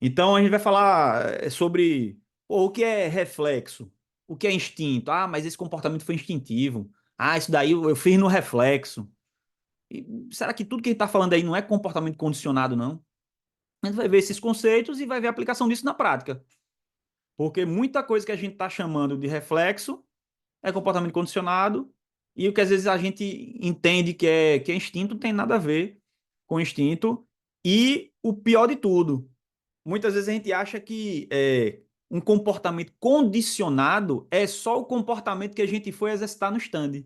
Então a gente vai falar sobre pô, o que é reflexo, o que é instinto. Ah, mas esse comportamento foi instintivo. Ah, isso daí eu fiz no reflexo. E será que tudo que a gente está falando aí não é comportamento condicionado, não? A gente vai ver esses conceitos e vai ver a aplicação disso na prática. Porque muita coisa que a gente está chamando de reflexo é comportamento condicionado, e o que às vezes a gente entende que é instinto não tem nada a ver com instinto. E o pior de tudo, muitas vezes a gente acha que um comportamento condicionado é só o comportamento que a gente foi exercitar no stand.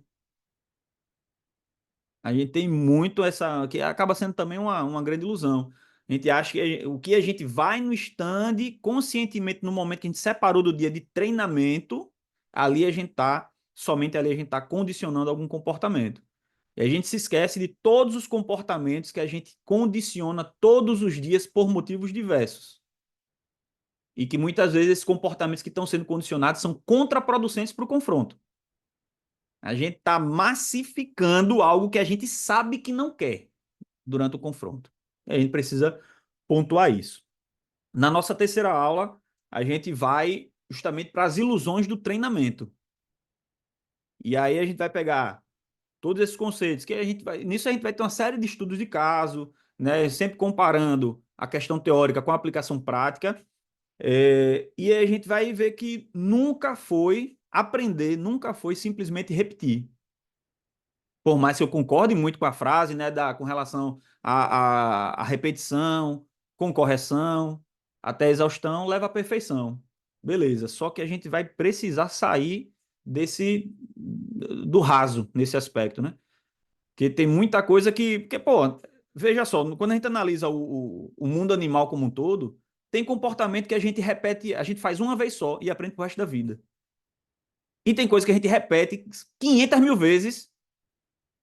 A gente tem muito essa, que acaba sendo também uma grande ilusão. A gente acha que o que a gente vai no stand conscientemente no momento que a gente separou do dia de treinamento, ali a gente está, somente ali a gente está condicionando algum comportamento. E a gente se esquece de todos os comportamentos que a gente condiciona todos os dias por motivos diversos. E que muitas vezes esses comportamentos que estão sendo condicionados são contraproducentes para o confronto. A gente está massificando algo que a gente sabe que não quer durante o confronto. E a gente precisa pontuar isso. Na nossa terceira aula, a gente vai justamente para as ilusões do treinamento. E aí a gente vai pegar todos esses conceitos, que a gente vai, nisso a gente vai ter uma série de estudos de caso, né, sempre comparando a questão teórica com a aplicação prática, e aí a gente vai ver que nunca foi aprender, nunca foi simplesmente repetir. Por mais que eu concorde muito com a frase, né, com relação à repetição, com correção, até a exaustão, leva à perfeição. Beleza, só que a gente vai precisar sair do raso nesse aspecto, né? Porque tem muita coisa porque, pô, veja só, quando a gente analisa o mundo animal como um todo, tem comportamento que a gente repete, a gente faz uma vez só e aprende pro resto da vida. E tem coisa que a gente repete 500 mil vezes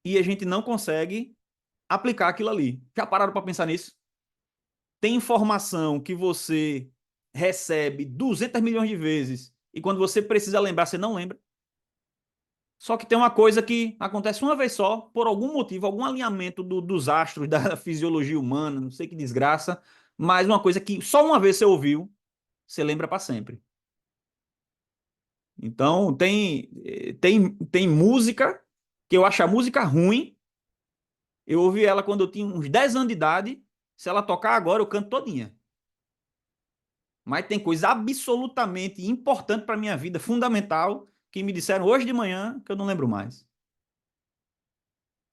e a gente não consegue aplicar aquilo ali. Já pararam para pensar nisso? Tem informação que você recebe 200 milhões de vezes e quando você precisa lembrar, você não lembra. Só que tem uma coisa que acontece uma vez só, por algum motivo, algum alinhamento dos astros da fisiologia humana, não sei que desgraça, mas uma coisa que só uma vez você ouviu, você lembra para sempre. Então, tem música que eu acho a música ruim. Eu ouvi ela quando eu tinha uns 10 anos de idade. Se ela tocar agora, eu canto todinha. Mas tem coisa absolutamente importante para minha vida, fundamental, que me disseram hoje de manhã que eu não lembro mais.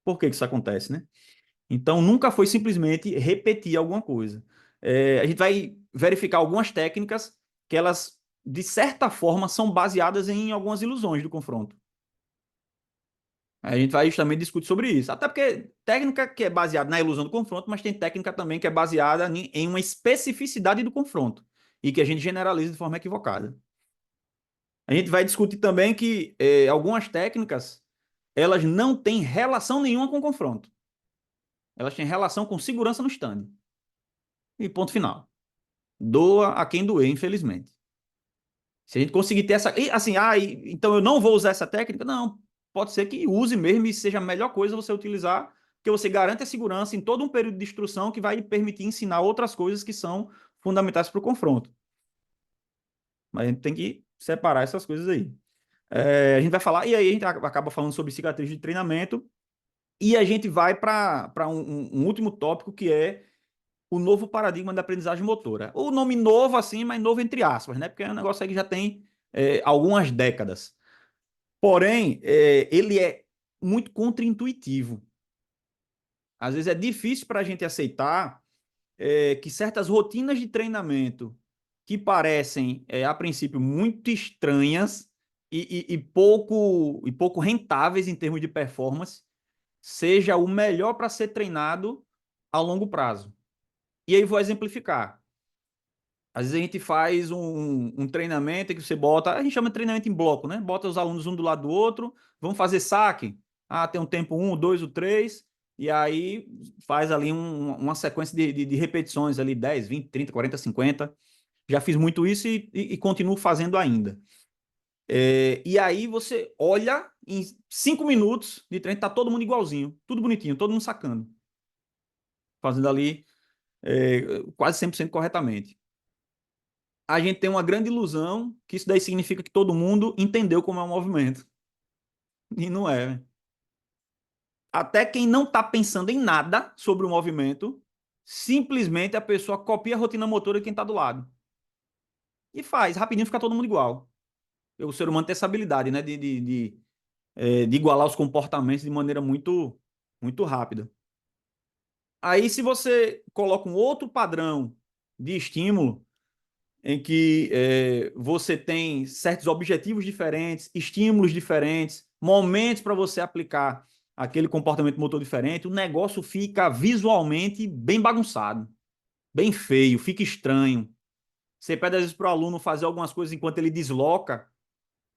Por que isso acontece, né? Então, nunca foi simplesmente repetir alguma coisa. A gente vai verificar algumas técnicas que elas, de certa forma, são baseadas em algumas ilusões do confronto. A gente vai justamente discutir sobre isso. Até porque técnica que é baseada na ilusão do confronto, mas tem técnica também que é baseada em uma especificidade do confronto e que a gente generaliza de forma equivocada. A gente vai discutir também que algumas técnicas elas não têm relação nenhuma com o confronto. Elas têm relação com segurança no stand. E ponto final. Doa a quem doer, infelizmente. Se a gente conseguir ter essa. E, assim, então eu não vou usar essa técnica? Não. Pode ser que use mesmo e seja a melhor coisa você utilizar, porque você garante a segurança em todo um período de instrução que vai permitir ensinar outras coisas que são fundamentais para o confronto. Mas a gente tem que separar essas coisas aí. A gente vai falar, e aí a gente acaba falando sobre cicatriz de treinamento, e a gente vai para um último tópico que é o novo paradigma da aprendizagem motora. O nome novo, assim, mas novo entre aspas, né? Porque é um negócio aí que já tem algumas décadas. Porém, ele é muito contraintuitivo. Às vezes é difícil para a gente aceitar que certas rotinas de treinamento que parecem, a princípio, muito estranhas e pouco rentáveis em termos de performance, seja o melhor para ser treinado a longo prazo. E aí vou exemplificar. Às vezes a gente faz um treinamento que você bota, a gente chama de treinamento em bloco, né? Bota os alunos um do lado do outro, vamos fazer saque. Ah, tem um tempo um, o 2, o 3, e aí faz ali uma sequência de repetições ali, 10, 20, 30, 40, 50. Já fiz muito isso e continuo fazendo ainda. E aí você olha, em 5 minutos de treino, tá todo mundo igualzinho, tudo bonitinho, todo mundo sacando. Fazendo ali quase 100% corretamente. a gente tem uma grande ilusão que isso daí significa que todo mundo entendeu como é o movimento. E não é. Até quem não está pensando em nada sobre o movimento, simplesmente a pessoa copia a rotina motora de quem está do lado. E faz, rapidinho fica todo mundo igual. O ser humano tem essa habilidade, né, de igualar os comportamentos de maneira muito rápida. Aí, se você coloca um outro padrão de estímulo, em que você tem certos objetivos diferentes, estímulos diferentes, momentos para você aplicar aquele comportamento motor diferente, o negócio fica visualmente bem bagunçado, bem feio, fica estranho. Você pede às vezes para o aluno fazer algumas coisas enquanto ele desloca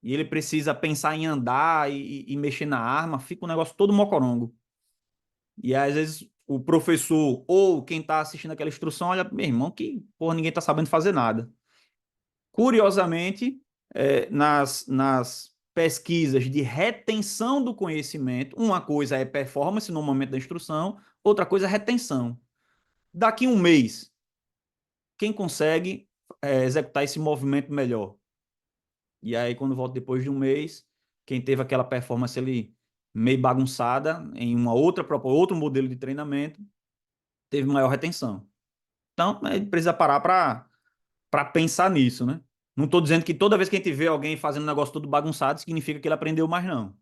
e ele precisa pensar em andar e mexer na arma, fica um negócio todo mocorongo. E às vezes o professor ou quem está assistindo aquela instrução olha, meu irmão, que porra, ninguém está sabendo fazer nada. Curiosamente, nas pesquisas de retenção do conhecimento, uma coisa é performance no momento da instrução, outra coisa é retenção. Daqui um mês, quem consegue executar esse movimento melhor? E aí, quando volta depois de um mês, quem teve aquela performance ali meio bagunçada em uma outro modelo de treinamento, teve maior retenção. Então, a gente precisa parar para pensar nisso, né? Não estou dizendo que toda vez que a gente vê alguém fazendo um negócio todo bagunçado, significa que ele aprendeu mais, não.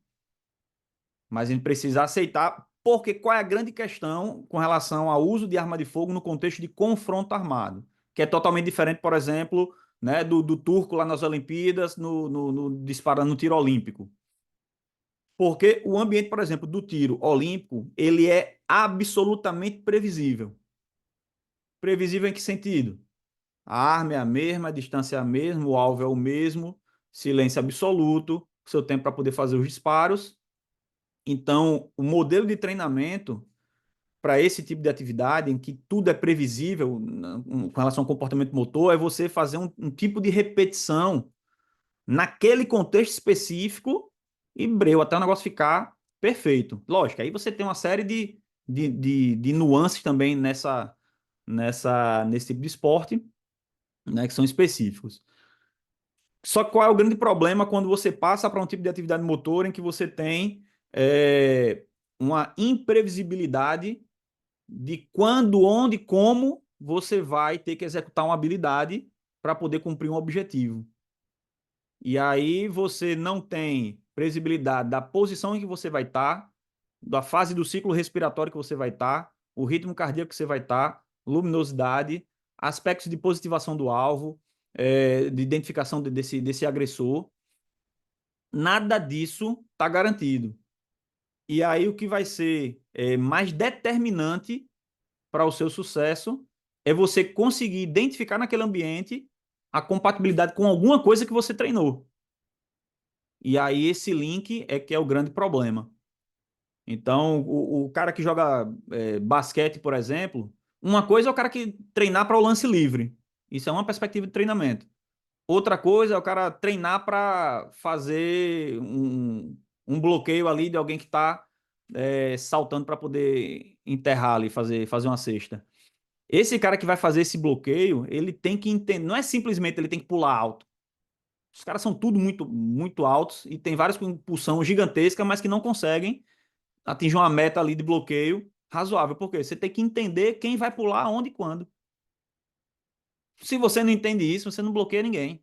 Mas a gente precisa aceitar, porque qual é a grande questão com relação ao uso de arma de fogo no contexto de confronto armado? Que é totalmente diferente, por exemplo, né, do turco lá nas Olimpíadas, disparando no tiro olímpico. Porque o ambiente, por exemplo, do tiro olímpico, ele é absolutamente previsível. Previsível em que sentido? A arma é a mesma, a distância é a mesma, o alvo é o mesmo, silêncio absoluto, seu tempo para poder fazer os disparos. Então, o modelo de treinamento para esse tipo de atividade, em que tudo é previsível com relação ao comportamento motor, é você fazer um tipo de repetição naquele contexto específico e breu, até o negócio ficar perfeito. Lógico, aí você tem uma série de nuances também nesse tipo de esporte, né, que são específicos. Só que qual é o grande problema quando você passa para um tipo de atividade motora em que você tem uma imprevisibilidade de quando, onde, como você vai ter que executar uma habilidade para poder cumprir um objetivo. E aí você não tem previsibilidade da posição em que você vai estar, da fase do ciclo respiratório que você vai estar, o ritmo cardíaco que você vai estar, luminosidade, aspectos de positivação do alvo, de identificação desse agressor. Nada disso está garantido. E aí o que vai ser mais determinante para o seu sucesso é você conseguir identificar naquele ambiente a compatibilidade com alguma coisa que você treinou. E aí esse link é que é o grande problema. Então, o cara que joga basquete, por exemplo, uma coisa é o cara que treinar para o lance livre. Isso é uma perspectiva de treinamento. Outra coisa é o cara treinar para fazer um bloqueio ali de alguém que está saltando para poder enterrar ali, fazer uma cesta. Esse cara que vai fazer esse bloqueio, ele tem que entender, não é simplesmente ele tem que pular alto. Os caras são tudo muito altos e tem várias com impulsão gigantesca, mas que não conseguem atingir uma meta ali de bloqueio razoável. Por quê? Você tem que entender quem vai pular, onde e quando. Se você não entende isso, você não bloqueia ninguém.